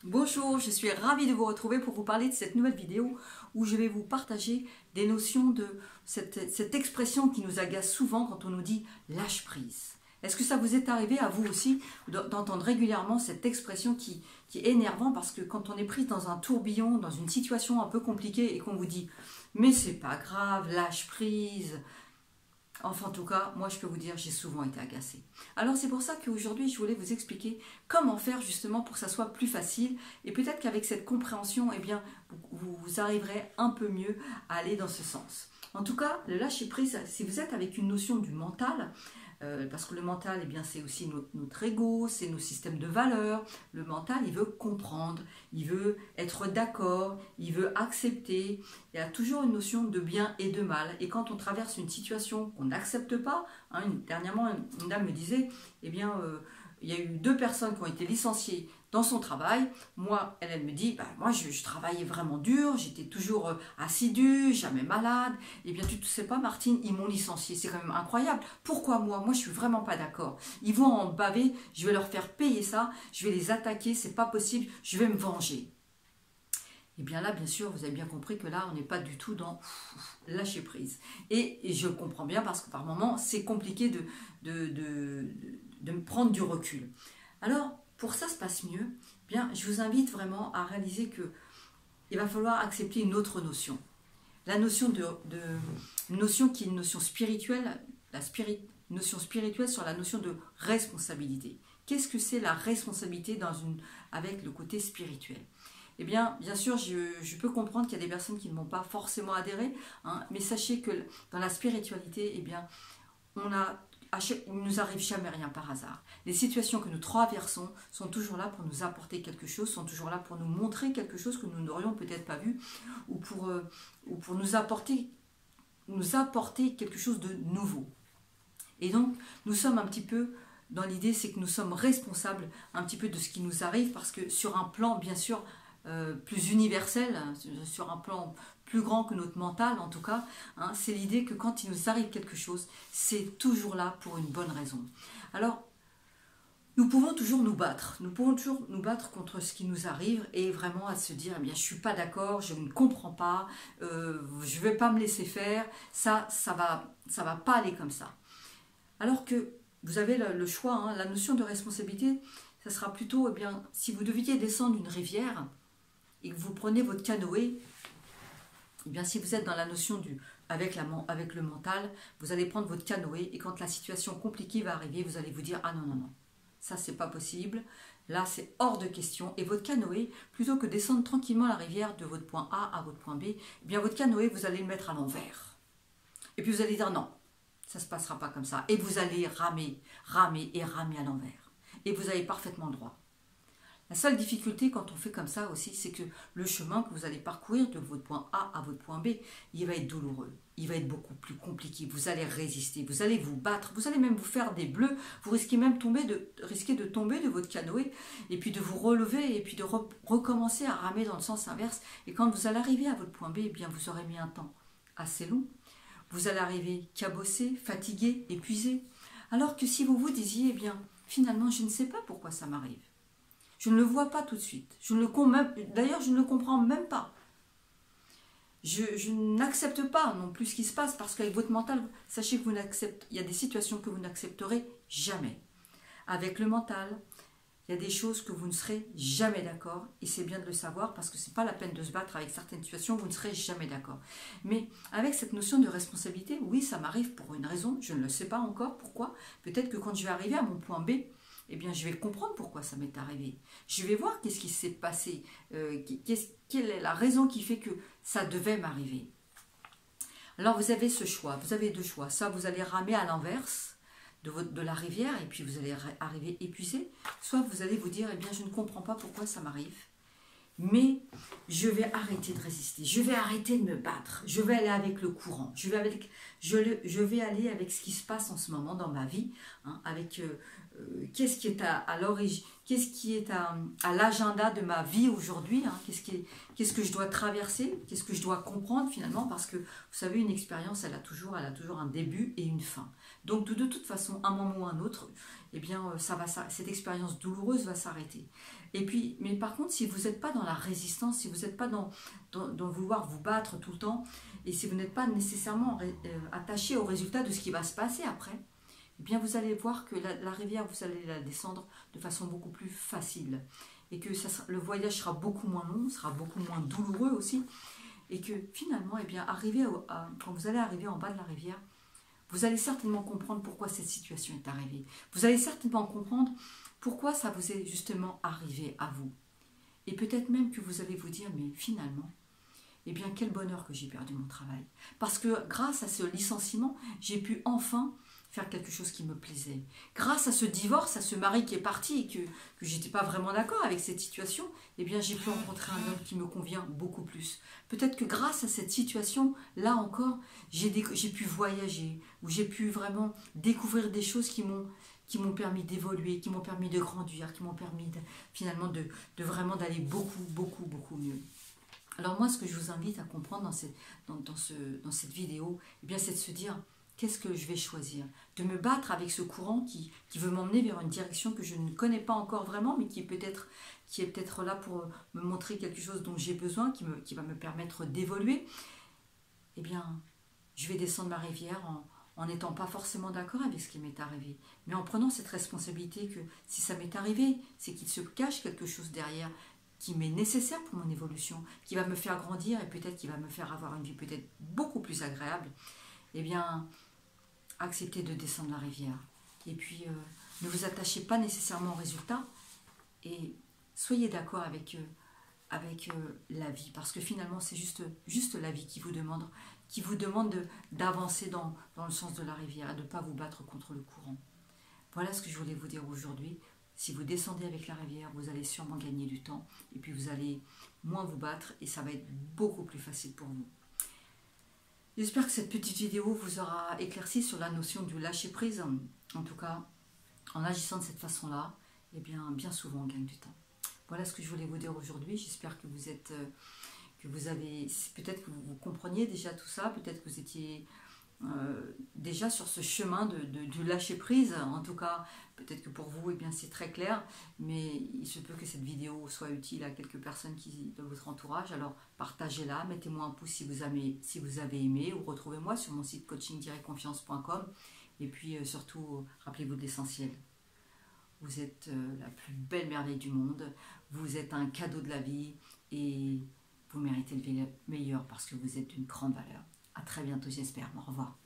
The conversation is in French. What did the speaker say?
Bonjour, je suis ravie de vous retrouver pour vous parler de cette nouvelle vidéo où je vais vous partager des notions de cette expression qui nous agace souvent quand on nous dit lâche prise. Est-ce que ça vous est arrivé à vous aussi d'entendre régulièrement cette expression qui est énervante parce que quand on est pris dans un tourbillon, dans une situation un peu compliquée et qu'on vous dit mais c'est pas grave, lâche prise. Enfin, en tout cas, moi je peux vous dire, j'ai souvent été agacée. Alors c'est pour ça qu'aujourd'hui je voulais vous expliquer comment faire justement pour que ça soit plus facile et peut-être qu'avec cette compréhension, eh bien, vous arriverez un peu mieux à aller dans ce sens. En tout cas, le lâcher prise, si vous êtes avec une notion du mental, parce que le mental, eh bien, c'est aussi notre ego, c'est nos systèmes de valeurs. Le mental, il veut comprendre, il veut être d'accord, il veut accepter. Il y a toujours une notion de bien et de mal. Et quand on traverse une situation qu'on n'accepte pas, dernièrement, une dame me disait, eh bien, il y a eu 2 personnes qui ont été licenciées dans son travail. Moi, elle me dit, bah, moi je travaillais vraiment dur, j'étais toujours assidue, jamais malade. Eh bien, tu ne sais pas, Martine, ils m'ont licenciée. C'est quand même incroyable. Pourquoi moi? Moi, je suis vraiment pas d'accord. Ils vont en baver, je vais leur faire payer ça, je vais les attaquer, c'est pas possible, je vais me venger. Et bien là, bien sûr, vous avez bien compris que là, on n'est pas du tout dans lâcher prise. Et je comprends bien parce que par moments, c'est compliqué de me prendre du recul. Alors, pour que ça se passe mieux, bien, je vous invite vraiment à réaliser qu'il va falloir accepter une autre notion. La notion une notion qui est une notion spirituelle, notion spirituelle sur la notion de responsabilité. Qu'est-ce que c'est la responsabilité avec le côté spirituel? Eh bien sûr, je peux comprendre qu'il y a des personnes qui ne vont pas forcément adhérer, mais sachez que dans la spiritualité, eh bien, il ne nous arrive jamais rien par hasard. Les situations que nous traversons sont toujours là pour nous apporter quelque chose, sont toujours là pour nous montrer quelque chose que nous n'aurions peut-être pas vu, ou pour nous apporter quelque chose de nouveau. Et donc, nous sommes un petit peu dans l'idée, c'est que nous sommes responsables un petit peu de ce qui nous arrive, parce que sur un plan, bien sûr, plus universel, sur un plan plus grand que notre mental en tout cas, c'est l'idée que quand il nous arrive quelque chose, c'est toujours là pour une bonne raison. Alors, nous pouvons toujours nous battre contre ce qui nous arrive et vraiment à se dire, eh bien, je ne suis pas d'accord, je ne comprends pas, je ne vais pas me laisser faire, ça va pas aller comme ça. Alors que vous avez le choix, la notion de responsabilité, ça sera plutôt, eh bien, si vous deviez descendre une rivière, et que vous prenez votre canoë, et bien si vous êtes dans la notion avec le mental, vous allez prendre votre canoë et quand la situation compliquée va arriver, vous allez vous dire ah non, ça c'est pas possible, là c'est hors de question. Et votre canoë, plutôt que descendre tranquillement la rivière de votre point A à votre point B, eh bien votre canoë, vous allez le mettre à l'envers. Et puis vous allez dire non, ça se passera pas comme ça. Et vous allez ramer à l'envers. Et vous avez parfaitement le droit. La seule difficulté quand on fait comme ça aussi, c'est que le chemin que vous allez parcourir de votre point A à votre point B, il va être douloureux, il va être beaucoup plus compliqué, vous allez résister, vous allez vous battre, vous allez même vous faire des bleus, vous risquez même de tomber de votre canoë et puis de vous relever et puis de recommencer à ramer dans le sens inverse. Et quand vous allez arriver à votre point B, eh bien vous aurez mis un temps assez long, vous allez arriver cabossé, fatigué, épuisé. Alors que si vous vous disiez, eh bien finalement je ne sais pas pourquoi ça m'arrive. Je ne le vois pas tout de suite. D'ailleurs, je ne le comprends même pas. Je n'accepte pas non plus ce qui se passe parce qu'avec votre mental, sachez que il y a des situations que vous n'accepterez jamais. Avec le mental, il y a des choses que vous ne serez jamais d'accord et c'est bien de le savoir parce que ce n'est pas la peine de se battre avec certaines situations, vous ne serez jamais d'accord. Mais avec cette notion de responsabilité, oui, ça m'arrive pour une raison, je ne le sais pas encore pourquoi. Peut-être que quand je vais arriver à mon point B, eh bien, je vais comprendre pourquoi ça m'est arrivé. Je vais voir qu'est-ce qui s'est passé, quelle est la raison qui fait que ça devait m'arriver. Alors, vous avez ce choix, vous avez 2 choix. Soit vous allez ramer à l'inverse de la rivière et puis vous allez arriver épuisé. Soit vous allez vous dire, eh bien, je ne comprends pas pourquoi ça m'arrive. Mais je vais arrêter de résister, je vais arrêter de me battre, je vais aller avec le courant, je vais aller avec ce qui se passe en ce moment dans ma vie, avec qu'est-ce qui est à l'origine, qu'est-ce qui est à l'agenda de ma vie aujourd'hui, hein, qu'est-ce que je dois traverser, qu'est-ce que je dois comprendre finalement, parce que vous savez, une expérience, elle a toujours un début et une fin. Donc de toute façon, un moment ou un autre, eh bien, cette expérience douloureuse va s'arrêter. Et puis, mais par contre, si vous n'êtes pas dans la résistance, si vous n'êtes pas dans vouloir vous battre tout le temps, et si vous n'êtes pas nécessairement attaché au résultat de ce qui va se passer après, eh bien vous allez voir que la rivière, vous allez la descendre de façon beaucoup plus facile. Et que le voyage sera beaucoup moins long, sera beaucoup moins douloureux aussi. Et que finalement, eh bien, quand vous allez arriver en bas de la rivière, vous allez certainement comprendre pourquoi cette situation est arrivée. Vous allez certainement comprendre pourquoi ça vous est justement arrivé à vous. Et peut-être même que vous allez vous dire, mais finalement, eh bien quel bonheur que j'ai perdu mon travail. Parce que grâce à ce licenciement, j'ai pu enfin faire quelque chose qui me plaisait. Grâce à ce divorce, à ce mari qui est parti et que j'étais pas vraiment d'accord avec cette situation, eh bien j'ai pu rencontrer un homme qui me convient beaucoup plus. Peut-être que grâce à cette situation, là encore, j'ai pu voyager, où j'ai pu vraiment découvrir des choses qui m'ont permis d'évoluer, qui m'ont permis de grandir, qui m'ont permis finalement de vraiment d'aller beaucoup mieux. Alors moi, ce que je vous invite à comprendre dans cette vidéo, eh bien, c'est de se dire, qu'est-ce que je vais choisir? De me battre avec ce courant qui veut m'emmener vers une direction que je ne connais pas encore vraiment, mais qui est peut-être là pour me montrer quelque chose dont j'ai besoin, qui va me permettre d'évoluer. Eh bien, je vais descendre ma rivière en n'étant pas forcément d'accord avec ce qui m'est arrivé, mais en prenant cette responsabilité que si ça m'est arrivé, c'est qu'il se cache quelque chose derrière, qui m'est nécessaire pour mon évolution, qui va me faire grandir et peut-être qui va me faire avoir une vie peut-être beaucoup plus agréable. Eh bien, acceptez de descendre la rivière. Et puis, ne vous attachez pas nécessairement au résultat et soyez d'accord avec la vie. Parce que finalement, c'est juste la vie qui vous demande d'avancer dans le sens de la rivière et de ne pas vous battre contre le courant. Voilà ce que je voulais vous dire aujourd'hui. Si vous descendez avec la rivière, vous allez sûrement gagner du temps et puis vous allez moins vous battre et ça va être beaucoup plus facile pour vous. J'espère que cette petite vidéo vous aura éclairci sur la notion du lâcher prise. En tout cas, en agissant de cette façon-là, eh bien souvent on gagne du temps. Voilà ce que je voulais vous dire aujourd'hui. J'espère que peut-être que vous compreniez déjà tout ça, peut-être que vous étiez déjà sur ce chemin du lâcher prise. En tout cas, peut-être que pour vous, eh bien, c'est très clair, mais il se peut que cette vidéo soit utile à quelques personnes de votre entourage. Alors partagez-la, mettez-moi un pouce si vous avez aimé, ou retrouvez-moi sur mon site coaching-confiance.com. Et puis surtout, rappelez-vous de l'essentiel. Vous êtes la plus belle merveille du monde, vous êtes un cadeau de la vie et vous méritez le meilleur parce que vous êtes d'une grande valeur. À très bientôt, j'espère. Au revoir.